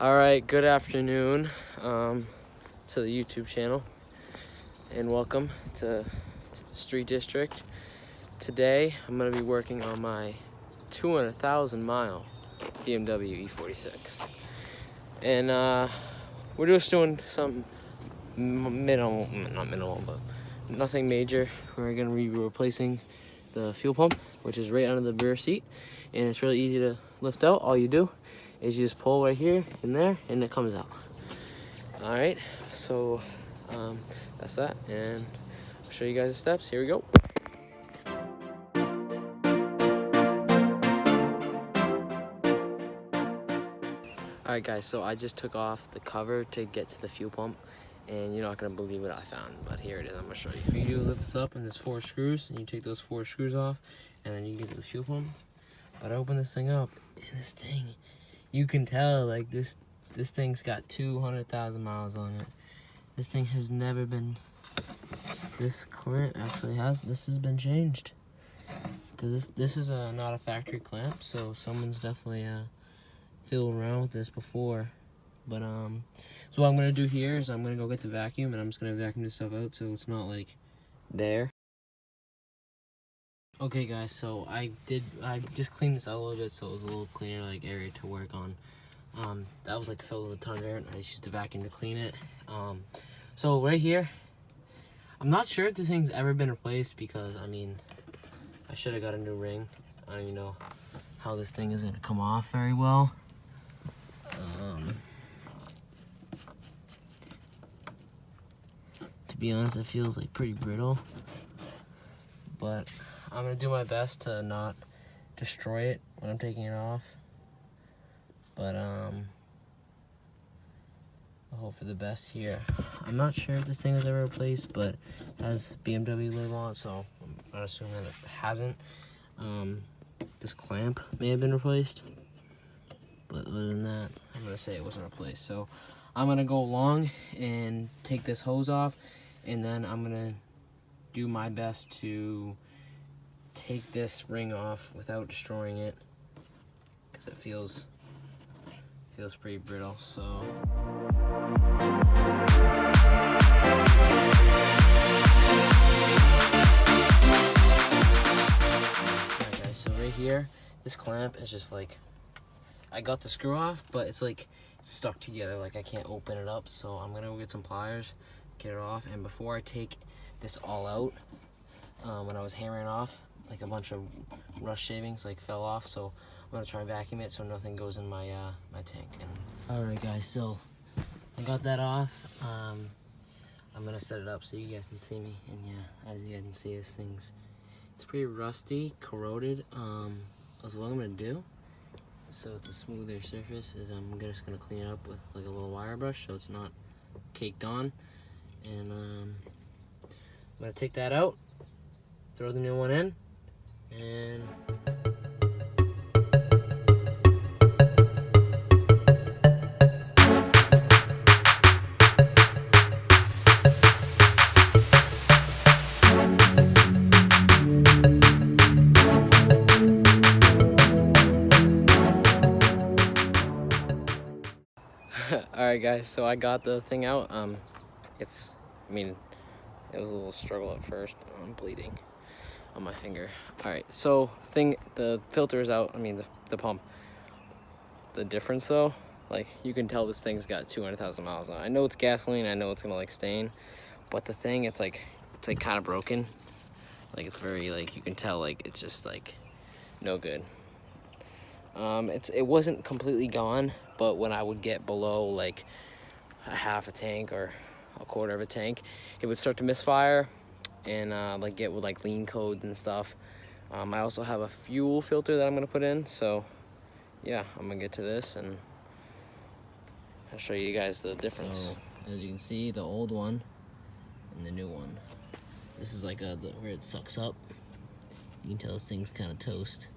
All right, good afternoon to the YouTube channel, and welcome to Street District. Today, I'm gonna be working on my 200,000 mile BMW e46. And we're just doing some minimal, not minimal, but nothing major. We're gonna be replacing the fuel pump, which is right under the rear seat, and it's really easy to lift out. All you do is you just pull right here and there, and it comes out. All right, so that's that, and I'll show you guys the steps. Here we go. All right, guys, so I just took off the cover to get to the fuel pump, and you're not gonna believe what I found, but here it is. I'm gonna show you. You lift this up, and there's 4 screws, and you take those 4 screws off, and then you get to the fuel pump. But I open this thing up, and this thing, you can tell, like, this thing's got 200,000 miles on it. This thing has never been, this clamp actually this has been changed. Because this is not a factory clamp, so someone's definitely fiddled around with this before. But so what I'm gonna do here is I'm gonna go get the vacuum, and I'm just gonna vacuum this stuff out so it's not like there. Okay, guys, so I just cleaned this out a little bit so it was a little cleaner, like, area to work on. That was like filled with a ton of air, and I just used the vacuum to clean it. So right here, I'm not sure if this thing's ever been replaced, because I mean, I should have got a new ring. I don't even know how this thing is gonna come off very well. To be honest, it feels like pretty brittle, but I'm gonna do my best to not destroy it when I'm taking it off. But I'll hope for the best here. I'm not sure if this thing was ever replaced, but it has BMW label on it, so I'm not assuming that it hasn't. This clamp may have been replaced, but other than that, I'm gonna say it wasn't replaced. So I'm gonna go along and take this hose off, and then I'm gonna do my best to take this ring off without destroying it, because it feels pretty brittle. So alright, guys, so right here, this clamp is just like, I got the screw off, but it's like it's stuck together, like I can't open it up. So I'm gonna go get some pliers, get it off, and before I take this all out, when I was hammering off, like a bunch of rust shavings like fell off, so I'm gonna try and vacuum it so nothing goes in my my tank. And all right, guys, so I got that off. I'm gonna set it up so you guys can see me, and yeah, as you guys can see, it's pretty rusty, corroded. So what I'm gonna do, so it's a smoother surface, is I'm just gonna clean it up with like a little wire brush so it's not caked on. And I'm gonna take that out, throw the new one in, and alright, guys, so I got the thing out. It was a little struggle at first. I'm bleeding on my finger. Alright, so the filter is out. The pump. The difference though, like, you can tell this thing's got 200,000 miles on it. I know it's gasoline, I know it's gonna like stain, but the thing, it's like kind of broken. Like, it's very, like, you can tell, like, it's just like no good. It wasn't completely gone, but when I would get below like a half a tank or a quarter of a tank, it would start to misfire and like get with like lean codes and stuff. I also have a fuel filter that I'm gonna put in, so yeah, I'm gonna get to this and I'll show you guys the difference. So as you can see, the old one and the new one, this is like where it sucks up. You can tell this thing's kind of toast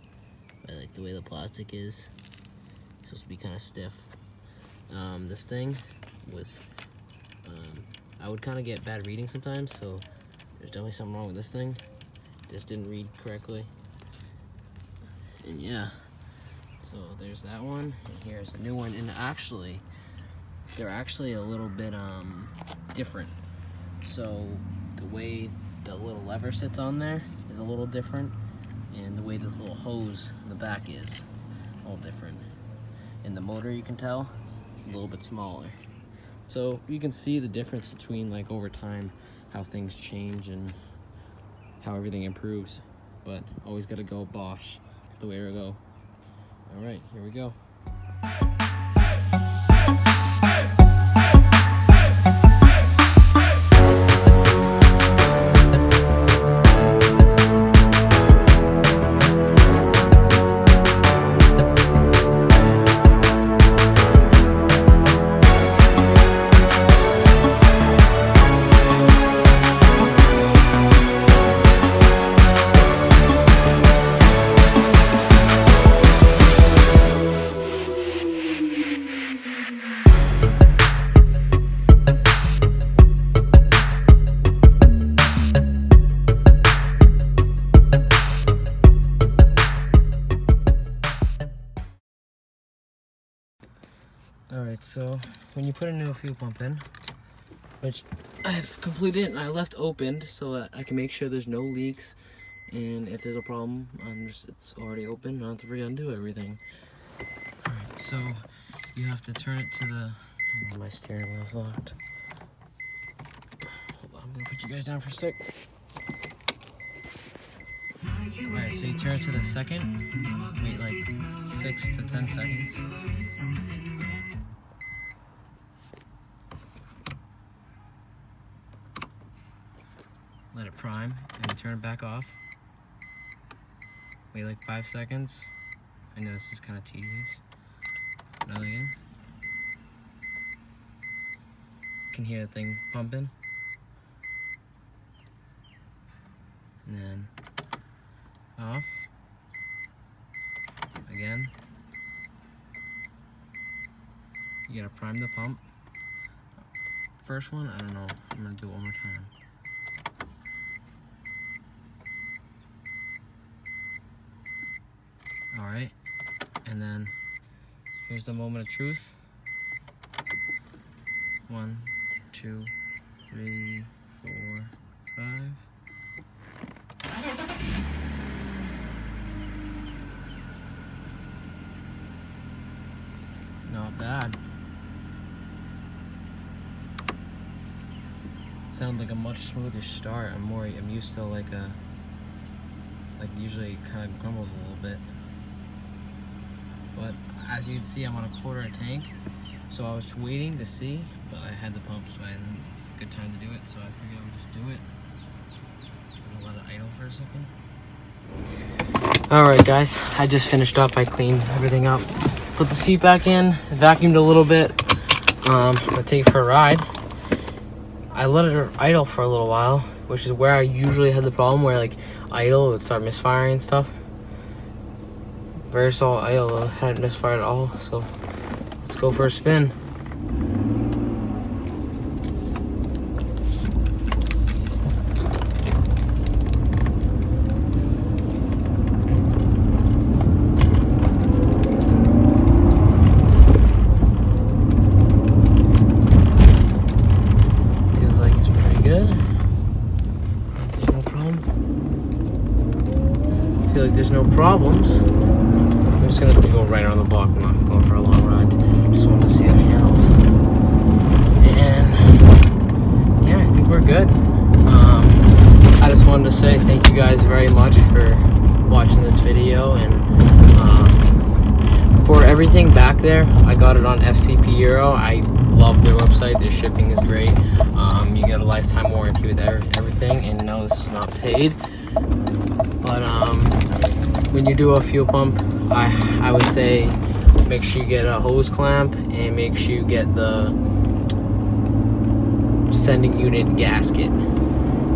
by like the way the plastic is. It's supposed to be kind of stiff. This thing was, I would kind of get bad reading sometimes, so there's definitely something wrong with this thing. This didn't read correctly. And yeah, So there's that one, and here's a new one. And actually, they're actually a little bit different. So the way the little lever sits on there is a little different, and the way this little hose in the back is all different. And the motor, you can tell, a little bit smaller. So you can see the difference between, like, over time, how things change and how everything improves. But always gotta go Bosch. It's the way to go. All right, here we go. Alright, so when you put a new fuel pump in, which I've completed and I left opened so that I can make sure there's no leaks, and if there's a problem, it's already open, I don't have to undo everything. Alright, so you have to turn it to the... Oh, my steering wheel's locked. Hold on, I'm gonna put you guys down for a sec. Alright, so you turn it to the second, wait like 6 to 10 seconds. Let it prime, and then turn it back off. Wait like 5 seconds. I know this is kind of tedious. Another again. You can hear the thing pumping. And then off. Again. You gotta prime the pump. First one, I don't know. I'm gonna do it one more time. Alright, and then here's the moment of truth. 1, 2, 3, 4, 5. Not bad. It sounded like a much smoother start. I'm used to like usually it kind of grumbles a little bit. But as you can see, I'm on a 1/4 tank, so I was waiting to see, but I had the pump, so it's a good time to do it, so I figured I would just do it. I'm gonna let it idle for a second. Alright guys, I just finished up. I cleaned everything up, put the seat back in, vacuumed a little bit. I'm gonna take it for a ride. I let it idle for a little while, which is where I usually had the problem, where like idle, it would start misfiring and stuff. Versol idle hadn't misfired at all, so let's go for a spin. Feels like it's pretty good. There's no problem. I feel like there's no problems. I'm just gonna go right around the block. I'm not going for a long ride. Just wanted to see the channels. And yeah, I think we're good. I just wanted to say thank you guys very much for watching this video, and for everything back there, I got it on FCP Euro. I love their website. Their shipping is great. You get a lifetime warranty with everything, and no, this is not paid. But when you do a fuel pump, I would say make sure you get a hose clamp, and make sure you get the sending unit gasket,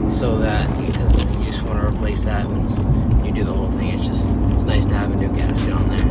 so that, because you just want to replace that when you do the whole thing. It's nice to have a new gasket on there.